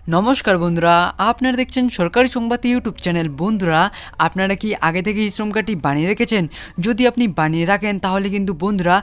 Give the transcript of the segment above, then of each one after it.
নমস্কার বন্ধুরা, আপনারা দেখছেন সরকারি সংবাদ ইউটিউব চ্যানেল। বন্ধুরা, আপনারা কি আগে থেকে এই শ্রম কার্ডটি বানিয়ে রেখেছেন? যদি আপনি বানিয়ে রাখেন তাহলে কিন্তু বন্ধুরা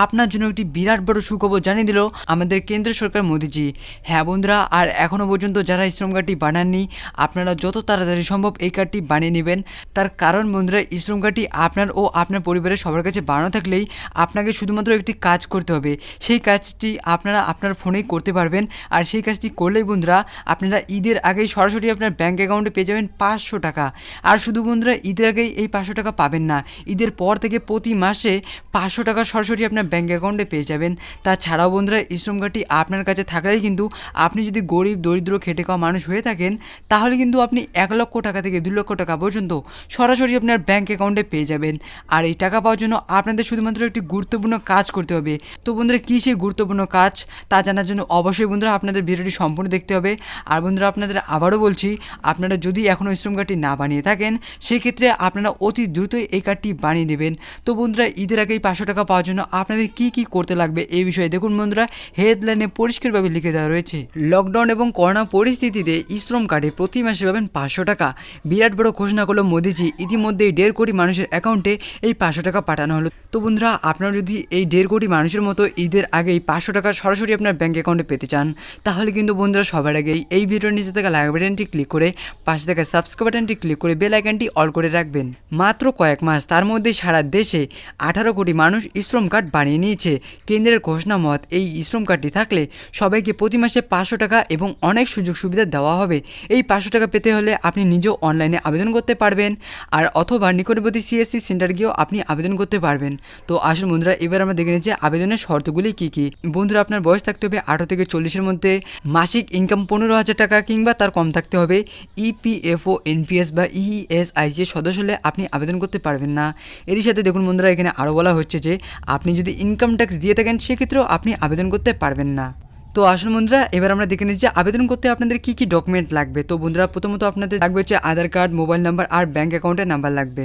আপনার জন্য একটি বিরাট বড় সুখবর জানিয়ে দিল আমাদের কেন্দ্র সরকার মোদিজি। হ্যাঁ বন্ধুরা, আর এখনও পর্যন্ত যারা এই শ্রম কার্ডটি বানাননি, আপনারা যত তাড়াতাড়ি সম্ভব এই কার্ডটি বানিয়ে নেবেন। তার কারণ বন্ধুরা, এই শ্রম কার্ডটি আপনার ও আপনার পরিবারের সবার কাছে বানানো থাকলেই আপনাকে শুধুমাত্র একটি কাজ করতে হবে। সেই কাজটি আপনারা আপনার ফোনেই করতে পারবেন। আর সেই কাজটি করলেই বন্ধুরা আপনারা ঈদের আগেই সরাসরি আপনার ব্যাঙ্ক অ্যাকাউন্টে পেয়ে যাবেন 500 টাকা। আর শুধু বন্ধুরা ঈদের আগেই এই 500 টাকা পাবেন না, ঈদের পর থেকে প্রতি মাসে 500 টাকা সরাসরি আপনার ব্যাঙ্ক অ্যাকাউন্টে পেয়ে যাবেন। তাছাড়াও বন্ধুরা, এই শ্রম কার্ডটি আপনার কাছে থাকলেই কিন্তু আপনি যদি গরিব দরিদ্র খেটে খাওয়া মানুষ হয়ে থাকেন, তাহলে কিন্তু আপনি 1 লক্ষ টাকা থেকে 2 লক্ষ টাকা পর্যন্ত সরাসরি আপনার ব্যাঙ্ক অ্যাকাউন্টে পেয়ে যাবেন। আর এই টাকা পাওয়ার জন্য আপনাদের শুধুমাত্র একটি গুরুত্বপূর্ণ কাজ করতে হবে। তো বন্ধুরা, কী সেই গুরুত্বপূর্ণ কাজ তা জানার জন্য অবশ্যই বন্ধুরা আপনাদের ভিডিওটি সম্পূর্ণ দেখতে হবে। আর বন্ধুরা, আপনাদের আবারও বলছি, আপনারা যদি এখনও শ্রম কার্ডটি না বানিয়ে থাকেন সেক্ষেত্রে আপনারা অতি দ্রুতই এই কার্ডটি বানিয়ে নেবেন। তো বন্ধুরা, ঈদের আগেই 500 টাকা পাওয়ার জন্য আপনাদের কি কি করতে লাগবে এই বিষয়ে দেখুন বন্ধুরা, হেডলাইনে পরিষ্কারভাবে লিখে দেওয়া রয়েছে। লকডাউন এবং করোনা পরিস্থিতিতে শ্রম কার্ডে প্রতি মাসে পাবেন 500 টাকা। বিরাট বড় ঘোষণা করলো মোদিজি। ইতিমধ্যেই 1.5 কোটি মানুষের অ্যাকাউন্টে এই 500 টাকা পাঠানো হলো। তো বন্ধুরা, আপনারা যদি এই 1.5 কোটি মানুষের মতো ঈদের আগেই 500 টাকা সরাসরি আপনার ব্যাঙ্ক অ্যাকাউন্টে পেতে চান, তাহলে কিন্তু বন্ধুরা সবার আগেই এই ভিডিওর নিচে থাকা লাইক বাটনটি ক্লিক করে পাশে থাকা সাবস্ক্রাইব বাটনটি ক্লিক করে বেল আইকনটি অল করে রাখবেন। মাত্র কয়েক মাস, তার মধ্যে সারা দেশে 18 কোটি মানুষ শ্রম কার্ড বানিয়ে নিয়েছে। কেন্দ্রের ঘোষণা মত এই শ্রম কার্ডটি থাকলে সবাইকে প্রতি মাসে 500 টাকা এবং অনেক সুযোগ সুবিধা দেওয়া হবে। এই 500 টাকা পেতে হলে আপনি নিজেও অনলাইনে আবেদন করতে পারবেন, আর অথবা নিকটবর্তী সিএসসি সেন্টার গিয়েও আপনি আবেদন করতে পারবেন। তো আসুন বন্ধুরা, এবার আমরা দেখে নিচ্ছি আবেদনের শর্তগুলি কী কী। বন্ধুরা, আপনার বয়স থাকতে হবে 18 থেকে 40-এর মধ্যে, মাসিক ইনকাম 15,000 টাকা কিংবা তার কম থাকতে হবে, ইপিএফও, এনপিএস বা ইএসআইসি সদস্য হলে আপনি আবেদন করতে পারবেন না। এরই সাথে দেখুন বন্ধুরা, এখানে আরও বলা হচ্ছে যে আপনি যদি ইনকাম ট্যাক্স দিয়ে থাকেন সেক্ষেত্রেও আপনি আবেদন করতে পারবেন না। তো আসুন বন্ধুরা, এবার আমরা দেখে নিচ্ছি আবেদন করতে আপনাদের কী কী ডকুমেন্ট লাগবে। তো বন্ধুরা, প্রথমত আপনাদের লাগবে হচ্ছে আধার কার্ড, মোবাইল নাম্বার আর ব্যাঙ্ক অ্যাকাউন্টের নাম্বার লাগবে।